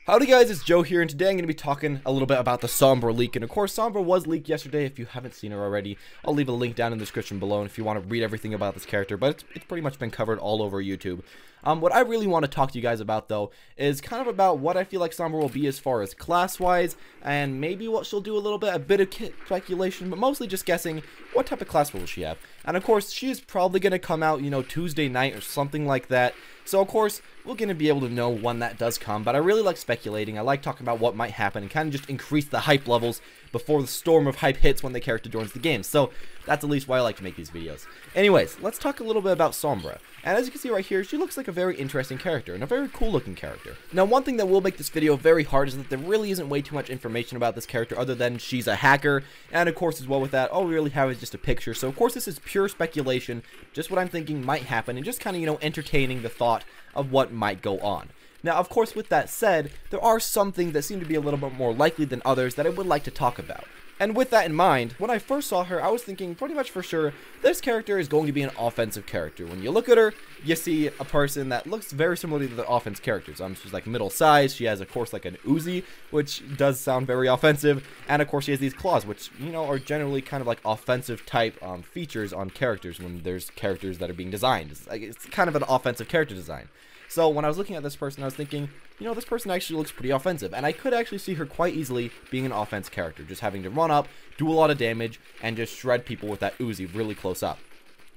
Howdy guys, it's Joe here, and today I'm going to be talking a little bit about the Sombra leak. And of course, Sombra was leaked yesterday. If you haven't seen her already, I'll leave a link down in the description below if you want to read everything about this character, but it's pretty much been covered all over YouTube. What I really want to talk to you guys about, though, is kind of about what I feel like Sombra will be as far as class-wise, and maybe what she'll do a bit of speculation, but mostly just guessing what type of class will she have. And of course, she is probably going to come out, Tuesday night or something like that. So of course, we're going to be able to know when that does come, but I really like speculating. I like talking about what might happen and kind of just increase the hype levels before the storm of hype hits when the character joins the game. So that's at least why I like to make these videos. Anyways, let's talk a little bit about Sombra. And as you can see right here, she looks like a very interesting character and a very cool looking character. Now, one thing that will make this video very hard is that there really isn't way too much information about this character other than she's a hacker. And of course, as well with that, all we really have is just a picture. So of course, this is pure speculation, just what I'm thinking might happen and just kind of, entertaining the thought of what might go on. Now, of course, with that said, there are some things that seem to be a little bit more likely than others that I would like to talk about. And with that in mind, when I first saw her, I was thinking pretty much for sure, this character is going to be an offensive character. When you look at her, you see a person that looks very similar to the offense characters. She's like middle size, she has of course like an Uzi, which does sound very offensive, and of course she has these claws, which, are generally kind of like offensive type features on characters when there's characters that are being designed. It's kind of an offensive character design. So when I was looking at this person, I was thinking, this person actually looks pretty offensive, and I could actually see her quite easily being an offense character, just having to run up, do a lot of damage, and just shred people with that Uzi really close up.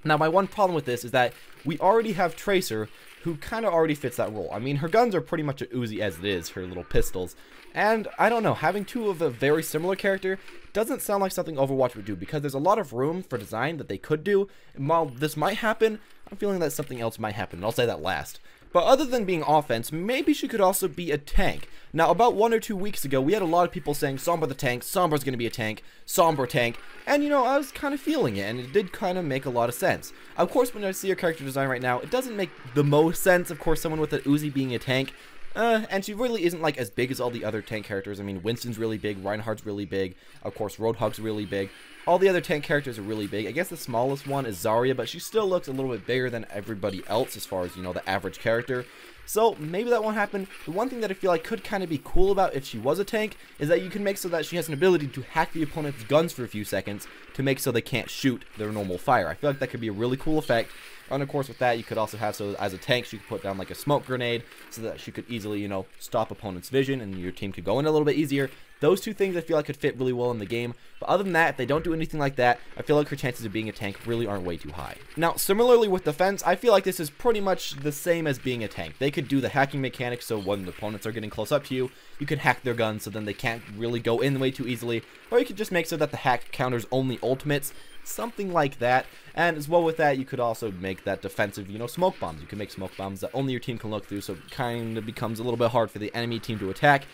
Now, my one problem with this is that we already have Tracer, who kind of already fits that role. I mean, her guns are pretty much a Uzi as it is, her little pistols, and I don't know, having two of a very similar character doesn't sound like something Overwatch would do, because there's a lot of room for design that they could do, and while this might happen, I'm feeling that something else might happen, and I'll say that last. But other than being offense, maybe she could also be a tank. Now, about 1 or 2 weeks ago, we had a lot of people saying, Sombra the tank, Sombra's going to be a tank, Sombra tank, and I was kind of feeling it, and it did kind of make a lot of sense. Of course, when I see her character design right now, it doesn't make the most sense, of course, someone with an Uzi being a tank, and she really isn't like as big as all the other tank characters. I mean, Winston's really big, Reinhardt's really big, of course, Roadhog's really big. All the other tank characters are really big. I guess the smallest one is Zarya, but she still looks a little bit bigger than everybody else as far as, the average character. So maybe that won't happen. The one thing that I feel like could kind of be cool about if she was a tank is that you can make so that she has an ability to hack the opponent's guns for a few seconds to make so they can't shoot their normal fire. I feel like that could be a really cool effect. And of course, with that, you could also have, so as a tank, she could put down like a smoke grenade so that she could easily, stop opponent's vision and your team could go in a little bit easier. Those two things I feel like could fit really well in the game. But other than that, if they don't do anything like that, I feel like her chances of being a tank really aren't way too high. Now, similarly with defense, I feel like this is pretty much the same as being a tank. They could do the hacking mechanics, so when the opponents are getting close up to you, you can hack their guns so then they can't really go in way too easily. Or you could just make so that the hack counters only ultimates, something like that. And as well with that, you could also make that defensive, smoke bombs. You can make smoke bombs that only your team can look through, so it kind of becomes a little bit hard for the enemy team to attack.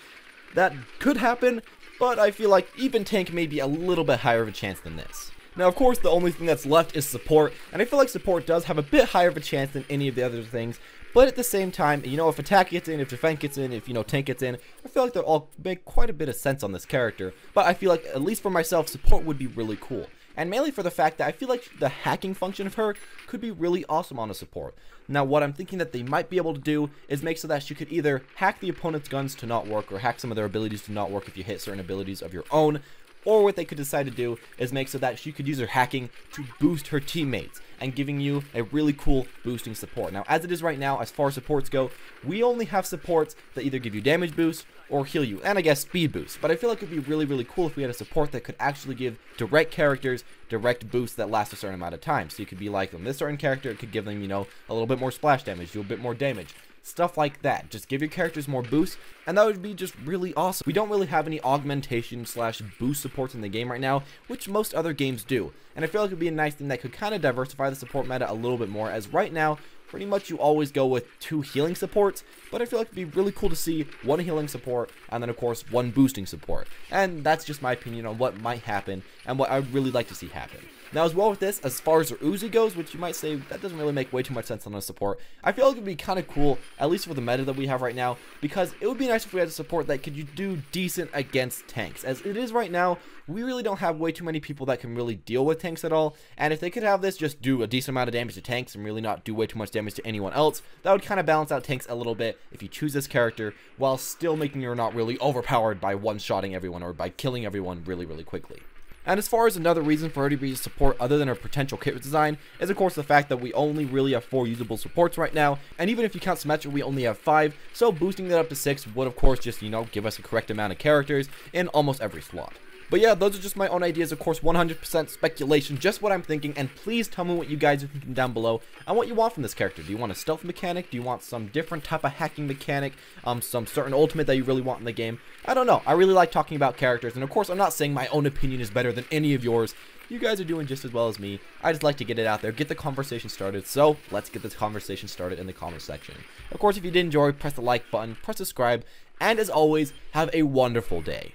That could happen, but I feel like even tank may be a little bit higher of a chance than this. Now, of course, the only thing that's left is support, and I feel like support does have a bit higher of a chance than any of the other things, but at the same time, if attack gets in, if defense gets in, if, tank gets in, I feel like they'll all make quite a bit of sense on this character, but I feel like, at least for myself, support would be really cool. And mainly for the fact that I feel like the hacking function of her could be really awesome on a support. Now, what I'm thinking that they might be able to do is make so that she could either hack the opponent's guns to not work or hack some of their abilities to not work if you hit certain abilities of your own. Or what they could decide to do is make so that she could use her hacking to boost her teammates and giving you a really cool boosting support. Now, as it is right now, as far as supports go, we only have supports that either give you damage boost or heal you, and I guess speed boost. But I feel like it would be really, really cool if we had a support that could actually give direct characters direct boosts that last a certain amount of time. So you could be like, on this certain character, it could give them, a little bit more splash damage, do a bit more damage. Stuff like that. Just give your characters more boosts, and that would be just really awesome. We don't really have any augmentation slash boost supports in the game right now, which most other games do. And I feel like it would be a nice thing that could kind of diversify the support meta a little bit more, as right now, pretty much you always go with 2 healing supports, but I feel like it'd be really cool to see 1 healing support, and then of course 1 boosting support. And that's just my opinion on what might happen, and what I would really like to see happen. Now, as well with this, as far as their Uzi goes, which you might say that doesn't really make way too much sense on a support, I feel like it would be kind of cool, at least for the meta that we have right now, because it would be nice if we had a support that could do decent against tanks. As it is right now, we really don't have way too many people that can really deal with tanks at all, and if they could have this just do a decent amount of damage to tanks and really not do way too much damage to anyone else, that would kind of balance out tanks a little bit if you choose this character, while still making her not really overpowered by one-shotting everyone or by killing everyone really, really quickly. And as far as another reason for her to be support other than her potential kit design is of course the fact that we only really have 4 usable supports right now, and even if you count Symmetra we only have 5, so boosting that up to 6 would of course just, give us a correct amount of characters in almost every slot. But yeah, those are just my own ideas, of course 100% speculation, just what I'm thinking, and please tell me what you guys are thinking down below and what you want from this character. Do you want a stealth mechanic? Do you want some different type of hacking mechanic? Some certain ultimate that you really want in the game? I don't know. I really like talking about characters, and of course I'm not saying my own opinion is better than any of yours. You guys are doing just as well as me. I just like to get it out there, get the conversation started, so let's get this conversation started in the comment section. Of course, if you did enjoy, press the like button, press subscribe, and as always, have a wonderful day.